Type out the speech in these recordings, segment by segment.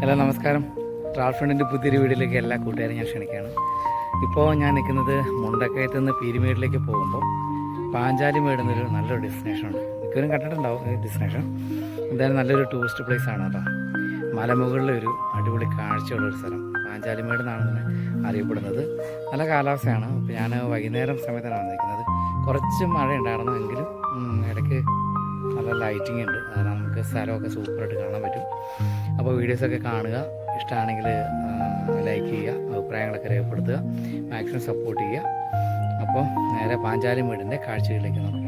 Hello നമസ്കാരം. Travel ഫ്രണ്ടിൻ്റെ പുതിയൊരു വീഡിയോയിലേക്ക് എല്ലാ കൂട്ടുകാരും ഞാൻ ക്ഷണിക്കുകയാണ്. ഇപ്പോൾ ഞാൻ നിൽക്കുന്നത് മുണ്ടക്കയത്ത് നിന്ന് പീരുമേടിലേക്ക് പോകുമ്പോൾ പാഞ്ചാലിമേട് എന്നൊരു നല്ലൊരു ഡെസ്റ്റിനേഷൻ ഉണ്ട്. മിക്കവരും കണ്ടിട്ടുണ്ടാവും ഈ ഡെസ്റ്റിനേഷൻ. എന്തായാലും നല്ലൊരു ടൂറിസ്റ്റ് പ്ലേസ് ആണ് കേട്ടോ. മലമുകളിലെ ഒരു അടിപൊളി കാഴ്ചയുള്ളൊരു സ്ഥലം പാഞ്ചാലിമേട് എന്നാണ് ഇതിനെ അറിയപ്പെടുന്നത്. നല്ല കാലാവസ്ഥയാണ്. അപ്പോൾ ഞാൻ വൈകുന്നേരം സമയത്താണ് വന്നിരിക്കുന്നത്. കുറച്ച് മഴ ഉണ്ടായിരുന്നു, എങ്കിലും ഇടയ്ക്ക് നല്ല ലൈറ്റിംഗ് ഉണ്ട്. കാരണം നമുക്ക് സ്ഥലമൊക്കെ സൂപ്പറായിട്ട് കാണാൻ പറ്റും. അപ്പോൾ വീഡിയോസൊക്കെ കാണുക. ഇഷ്ടമാണെങ്കിൽ ലൈക്ക് ചെയ്യുക, അഭിപ്രായങ്ങളൊക്കെ രേഖപ്പെടുത്തുക, മാക്സിമം സപ്പോർട്ട് ചെയ്യുക. അപ്പോൾ നേരെ പാഞ്ചാലിമേടിൻ്റെ കാഴ്ചകളിലേക്ക് നമുക്ക് നോക്കാം.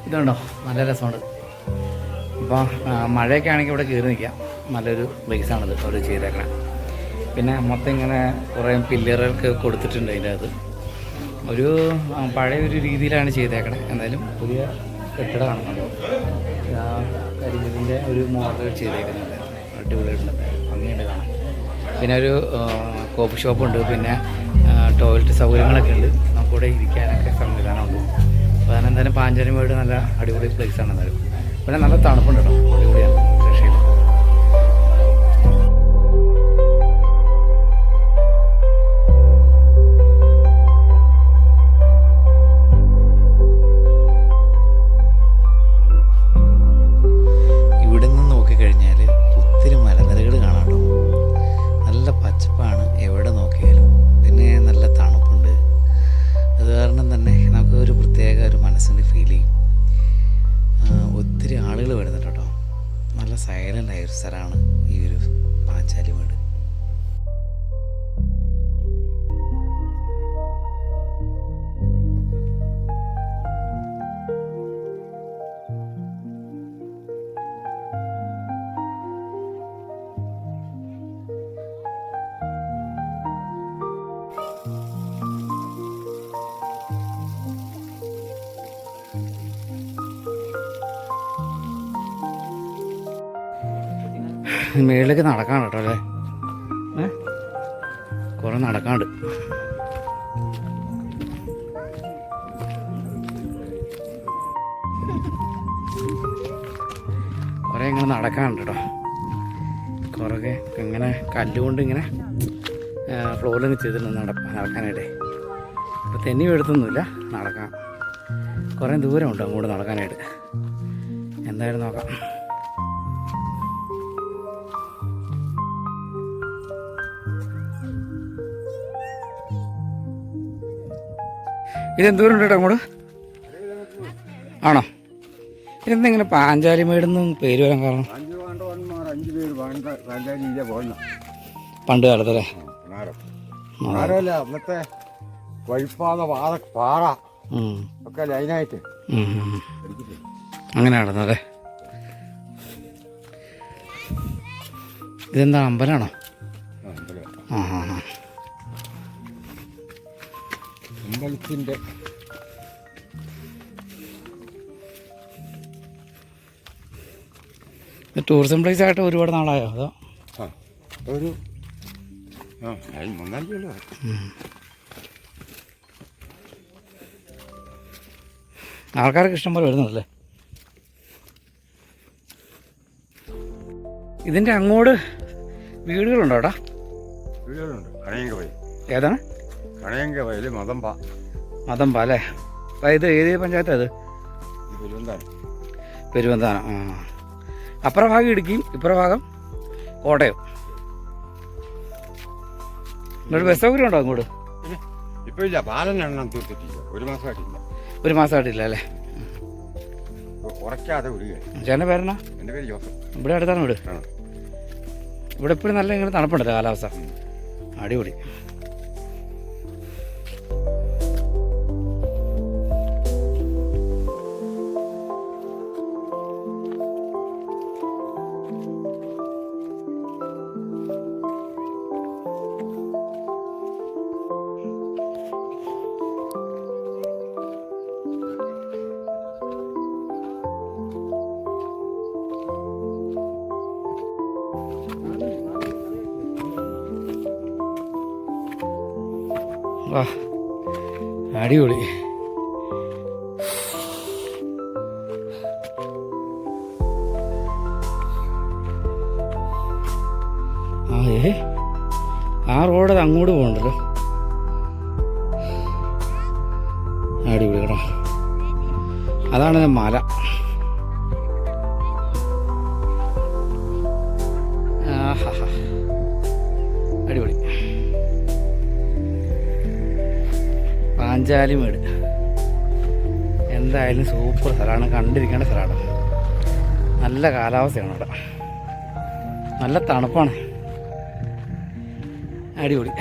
ഇതുണ്ടോ, നല്ല രസമുണ്ട്. ഇപ്പോൾ മഴയൊക്കെ ആണെങ്കിൽ ഇവിടെ കയറി നിൽക്കാം. നല്ലൊരു പ്ലേസാണിത് അവർ ചെയ്തേക്കണം. പിന്നെ മൊത്തം ഇങ്ങനെ കുറേ പില്ലറുകൾക്ക് കൊടുത്തിട്ടുണ്ട്. അതിൻ്റെ അത് ഒരു പഴയൊരു രീതിയിലാണ് ചെയ്തേക്കണേ. എന്തായാലും പുതിയ കെട്ടിടമാണ് കണ്ടോ. കരിങ്കലിൻ്റെ ഒരു മോഡൽ ചെയ്തേക്കുന്നുണ്ട്. അടിപൊളിയുണ്ട്, ഭംഗിയുണ്ട് കാണാൻ. പിന്നെ ഒരു കോഫി ഷോപ്പുണ്ട്. പിന്നെ ടോയ്ലറ്റ് സൗകര്യങ്ങളൊക്കെ ഉണ്ട്. നമുക്കിവിടെ ഇരിക്കാനൊക്കെ സംവിധാനമുണ്ട്. അപ്പോൾ അതിനെന്തായാലും പാഞ്ചാലിമേട് നല്ല അടിപൊളി പ്ലേസാണ്. എന്തായാലും പിന്നെ നല്ല തണുപ്പുണ്ട് കേട്ടോ, അടിപൊളിയാണ്, രക്ഷയില്ല. ഇവിടെ നിന്ന് നോക്കിക്കഴിഞ്ഞാൽ ഒത്തിരി മലനിരകൾ കാണാം കേട്ടോ. നല്ല പച്ചപ്പാണ് എവിടെ നോക്കിയാലും. പിന്നെ നല്ല തണുപ്പുണ്ട്. അത് കാരണം തന്നെ നമുക്ക് ഒരു പ്രത്യേക ഒരു മനസ്സിന് ഫീൽ ചെയ്യും. ഒത്തിരി ആളുകൾ വരുന്നുണ്ട് കേട്ടോ. നല്ല സൈലൻ്റ് ആയൊരു സ്ഥലമാണ് ഈ ഒരു പാഞ്ചാലിമേട്. മേളിലേക്ക് നടക്കാണ് കേട്ടോ അല്ലേ. കുറേ നടക്കാണ്ട്. കുറേ ഇങ്ങനെ നടക്കാനുണ്ട് കേട്ടോ. കുറേ ഇങ്ങനെ കല്ലുകൊണ്ട് ഇങ്ങനെ ഫ്ലോറിൽ ചെയ്തിട്ടുണ്ട് നടക്കാനായിട്ടേ. അപ്പോൾ തെന്നി എടുത്തൊന്നുമില്ല, നടക്കാം. കുറേ ദൂരമുണ്ട് അങ്ങോട്ട് നടക്കാനായിട്ട്. എന്തായാലും നോക്കാം. ഇതെന്തോരം ഉണ്ട് കേട്ടോ അങ്ങോട്ട്? ആണോ? ഇതെന്തെങ്കിലും പാഞ്ചാലിമേടെന്നും പേര് വരാൻ കാരണം? പണ്ട് കാലത്തല്ലേ? അന്നത്തെ പാറ ഒക്കെ ലൈനായിട്ട് അങ്ങനെ നടന്നല്ലേ? ഇതെന്താ, അമ്പലമാണോ? ആ ആ ആ. അമ്പലത്തിൻ്റെ ടൂറിസം പ്ലേസ് ആയിട്ട് ഒരുപാട് നാളായോ? അതോ ഒരു ആൾക്കാരൊക്കെ ഇഷ്ടംപോലെ വരുന്നതല്ലേ? ഇതിൻ്റെ അങ്ങോട്ട് വീടുകളുണ്ടോ? വീടുകളുണ്ട്. കണയങ്ക വയൽ, ഏതാണ്? കണയങ്ക വയൽ മതമ്പ. മതമ്പ അല്ലേ? അപ്പം ഇത് ഏത് പഞ്ചായത്താണ് അത്? പെരുവന്താനം. പെരുവന്താനം. ആ, അപ്പുറ ഭാഗം ഇടുക്കിയും ഇപ്പുറ ഭാഗം കോട്ടയം. ഇങ്ങോട്ട് ബസ് സൗകര്യം ഉണ്ടോ അങ്ങോട്ട്? ഇപ്പൊ ഇല്ല, പാലം എണ്ണം തീർത്തിട്ടില്ല. ഒരു മാസമായിട്ടില്ല. ഒരു മാസമായിട്ടില്ല അല്ലേ? കുറയ്ക്കാതെ വിടുകയാണ്. ചേട്ടൻ്റെ പേരെന്നാ? എൻ്റെ പേര് ജോസഫ്. ഇവിടെ അടുത്താണ് വീട്. ആ. ഇവിടെ എപ്പോഴും നല്ല ഇങ്ങനെ തണുപ്പുണ്ടല്ലോ കാലാവസ്ഥ. അടിപൊളി. വാ, അടിപൊളി. ആ റോഡ് അങ്ങോട്ട് പോകണ്ടല്ലോ. അടിപൊളി കേട്ടോ. അതാണ് മല. അടിപൊളി. പാഞ്ചാലിമേട് എന്തായാലും സൂപ്പർ സ്ഥലമാണ്, കണ്ടിരിക്കേണ്ട സ്ഥലമാണ്. നല്ല കാലാവസ്ഥയാണ് അവിടെ, നല്ല തണുപ്പാണ്. അടിപൊളി.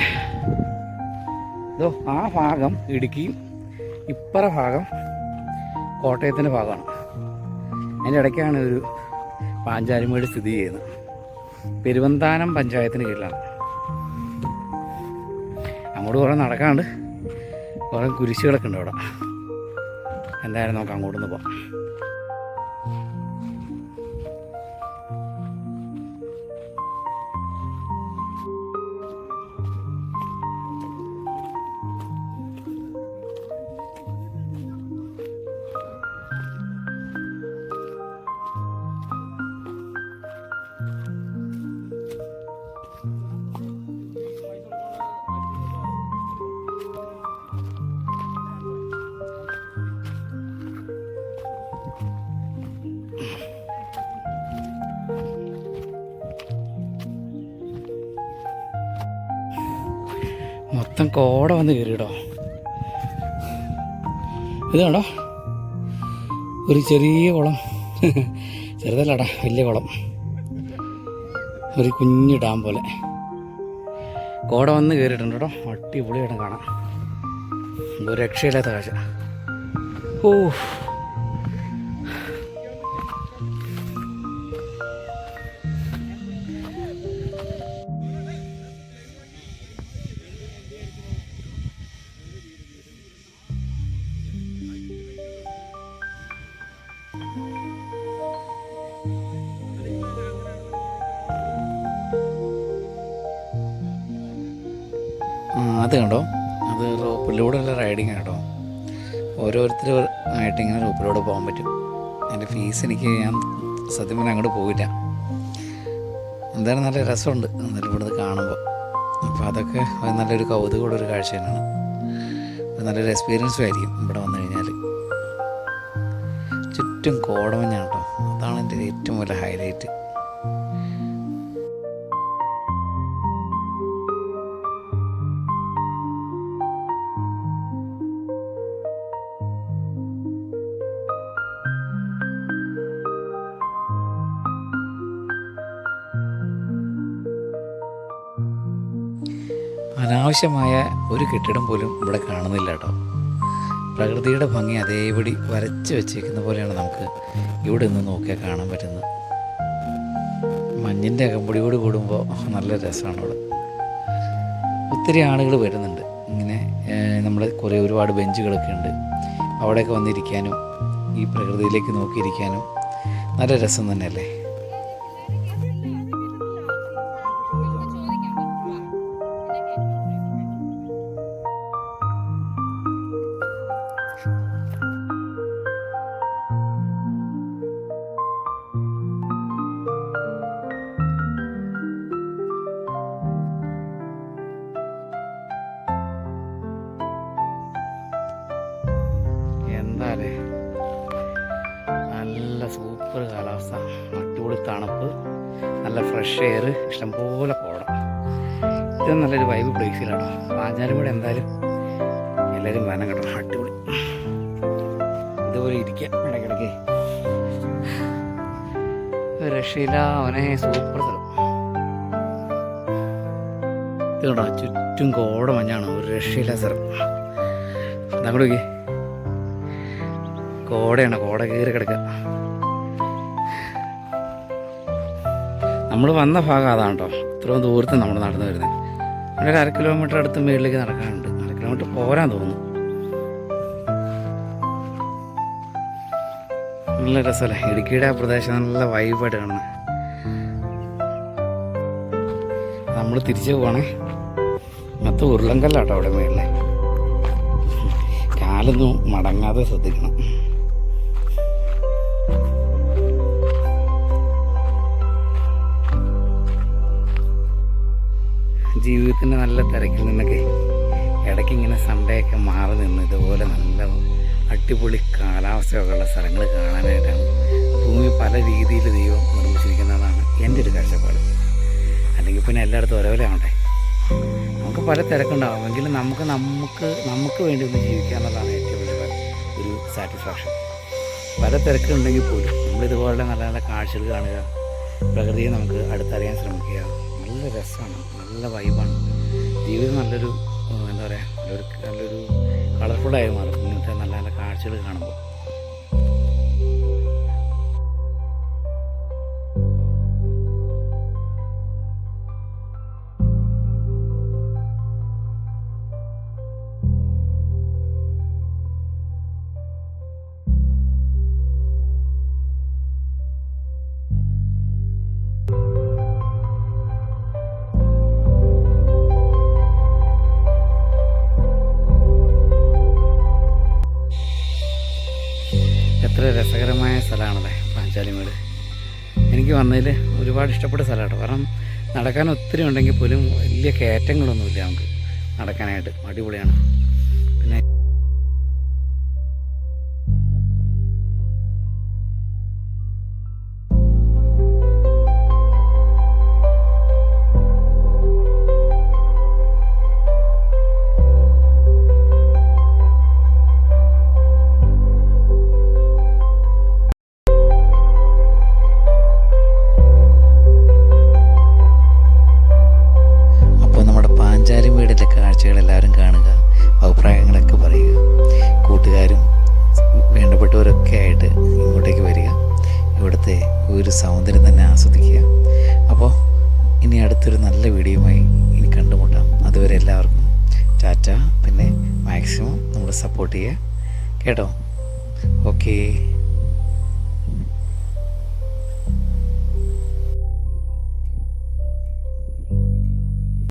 ഇതോ ആ ഭാഗം ഇടുക്കിയും ഇപ്പറ ഭാഗം കോട്ടയത്തിൻ്റെ ഭാഗമാണ്. അതിൻ്റെ ഇടയ്ക്കാണ് ഒരു പാഞ്ചാലിമേട് സ്ഥിതി ചെയ്യുന്നത്. പെരുവന്താനം പഞ്ചായത്തിന് കീഴിലാണ്. അങ്ങോട്ട് കുറേ നടക്കാണ്ട്, കുറേ കുരിശുകളൊക്കെ ഉണ്ട് അവിടെ. എന്തായാലും നമുക്ക് അങ്ങോട്ടൊന്ന് പോകാം. മൊത്തം കോട വന്ന് കയറിയിടോ. ഇത് കണ്ടോ, ഒരു ചെറിയ കുളം. ചെറുതല്ലടാ, വലിയ കുളം. ഒരു കുഞ്ഞു ഡാം പോലെ കോട വന്ന് കയറിയിട്ടുണ്ട് കേട്ടോ. അടിപൊളിയായിട്ട് കാണാം. ഒരു രക്ഷയില്ലാത്ത കാഴ്ച. ഓ, അത് കണ്ടോ, അത് റോപ്പിലൂടെയുള്ള റൈഡിങ് കേട്ടോ. ഓരോരുത്തർ ആയിട്ട് ഇങ്ങനെ റോപ്പിലൂടെ പോകാൻ പറ്റും. അതിൻ്റെ ഫീസ് ഞാൻ സത്യം പറഞ്ഞാൽ അങ്ങോട്ട് പോയില്ല. എന്തായാലും നല്ല രസമുണ്ട് എന്നാലും ഇവിടുന്ന് കാണുമ്പോൾ. അപ്പോൾ അതൊക്കെ നല്ലൊരു കൗതുകമുള്ളൊരു കാഴ്ച തന്നെയാണ്. നല്ലൊരു എക്സ്പീരിയൻസും ആയിരിക്കും ഇവിടെ വന്നു കഴിഞ്ഞാൽ. ചുറ്റും കോടമഞ്ഞാണ് കേട്ടോ. അതാണ് എൻ്റെ ഏറ്റവും വലിയ ഹൈലൈറ്റ്. അനാവശ്യമായ ഒരു കെട്ടിടം പോലും ഇവിടെ കാണുന്നില്ല കേട്ടോ. പ്രകൃതിയുടെ ഭംഗി അതേപടി വരച്ച് വെച്ചേക്കുന്ന പോലെയാണ് നമുക്ക് ഇവിടെ നിന്ന് നോക്കിയാൽ കാണാൻ പറ്റുന്നത്. മഞ്ഞിൻ്റെ അകമ്പടിയോട് കൂടുമ്പോൾ നല്ല രസമാണ് ഇവിടെ. ഒത്തിരി ആളുകൾ വരുന്നുണ്ട്. ഇങ്ങനെ നമ്മൾ ഒരുപാട് ബെഞ്ചുകളൊക്കെ ഉണ്ട്. അവിടെയൊക്കെ വന്നിരിക്കാനും ഈ പ്രകൃതിയിലേക്ക് നോക്കിയിരിക്കാനും നല്ല രസം തന്നെയല്ലേ. സൂപ്പർ കാലാവസ്ഥ, അടിപൊളി തണുപ്പ്, നല്ല ഫ്രഷ് എയർ, ഇഷ്ടംപോലെ കോട. ഇത് നല്ലൊരു വൈബ് പ്ലേസിലാണോ. പാഞ്ചാലിമേട് എന്തായാലും എല്ലാവരും വനം കേട്ടോ, അടിപൊളി. ഇതുപോലെ ഇരിക്കുക ഇടയ്ക്കിടയ്ക്ക്, രക്ഷയില്ല അവനെ. സൂപ്പർ സ്ഥലം ഇത് കേട്ടോ, ചുറ്റും കോട മഞ്ഞാണ്, ഒരു രക്ഷയില്ല സ്ഥലം. അങ്ങോട്ടേക്ക് കോടയാണ്, കോട കയറി കിടക്കുക. നമ്മൾ വന്ന ഭാഗം അതാണ് കേട്ടോ. ഇത്രയും ദൂരത്ത് നമ്മൾ നടന്നു വരുന്നത്. ഇവിടെ ഒരു 1/2 കിലോമീറ്റർ അടുത്ത് മേളിലേക്ക് നടക്കാനുണ്ട്. 1/2 കിലോമീറ്റർ പോരാൻ തോന്നുന്നു. നല്ല രസമല്ലേ ഇടുക്കിയുടെ ആ പ്രദേശം, നല്ല വൈബായിട്ട് കാണുന്നത്. നമ്മൾ തിരിച്ചു പോവാണേ. മൊത്തം ഉരുളങ്കല്ലാട്ടോ അവിടെ മേളിലെ. കാലൊന്നും മടങ്ങാതെ ശ്രദ്ധിക്കണം. ജീവിതത്തിൻ്റെ നല്ല തിരക്കിൽ നിന്നൊക്കെ ഇടയ്ക്ക് ഇങ്ങനെ സൺഡേ ഒക്കെ മാറി നിന്ന് ഇതുപോലെ നല്ല അടിപൊളി കാലാവസ്ഥയൊക്കെ ഉള്ള സ്ഥലങ്ങൾ കാണാനായിട്ടാണ് ഭൂമി പല രീതിയിൽ ദൈവം നിർമ്മിച്ചിരിക്കുന്നതാണ് എൻ്റെ ഒരു കാഴ്ചപ്പാട്. അല്ലെങ്കിൽ പിന്നെ എല്ലായിടത്തും ഒരേപോലെ ആവട്ടെ. നമുക്ക് പല തിരക്കുണ്ടാവും, എങ്കിലും നമുക്ക് വേണ്ടി ഒന്ന് ജീവിക്കുക എന്നുള്ളതാണ് ഏറ്റവും വലിയ ഒരു സാറ്റിസ്ഫാക്ഷൻ. പല തിരക്കുണ്ടെങ്കിൽ പോലും നമ്മളിതുപോലെ നല്ല നല്ല കാഴ്ചകൾ കാണുക, പ്രകൃതിയെ നമുക്ക് അടുത്തറിയാൻ ശ്രമിക്കുക. നല്ല രസമാണ്, നല്ല വൈബാണ്. ജീവിതം നല്ലൊരു എന്താ പറയുക, നല്ലൊരു കളർഫുള്ളായി മാറും ഇങ്ങനത്തെ നല്ല നല്ല കാഴ്ചകൾ കാണുമ്പോൾ. എത്ര രസകരമായ സ്ഥലമാണല്ലേ പാഞ്ചാലിമേട്. എനിക്ക് വന്നതിൽ ഒരുപാട് ഇഷ്ടപ്പെട്ട സ്ഥലമാണ് കേട്ടോ. കാരണം നടക്കാൻ ഒത്തിരി ഉണ്ടെങ്കിൽ പോലും വലിയ കയറ്റങ്ങളൊന്നുമില്ല നമുക്ക് നടക്കാനായിട്ട്. അടിപൊളിയാണ്. പിന്നെ പാഞ്ചാലിമേടിൻ്റെ കാഴ്ചകളെല്ലാവരും കാണുക, അഭിപ്രായങ്ങളൊക്കെ പറയുക. കൂട്ടുകാരും വേണ്ടപ്പെട്ടവരൊക്കെ ആയിട്ട് ഇങ്ങോട്ടേക്ക് വരിക, ഇവിടുത്തെ ഒരു സൗന്ദര്യം തന്നെ ആസ്വദിക്കുക. അപ്പോൾ ഇനി അടുത്തൊരു നല്ല വീഡിയോയുമായി ഇനി കണ്ടുമുട്ടാം. അതുവരെ എല്ലാവർക്കും ടാറ്റ. പിന്നെ മാക്സിമം നമ്മൾ സപ്പോർട്ട് ചെയ്യുക കേട്ടോ. ഓക്കേ.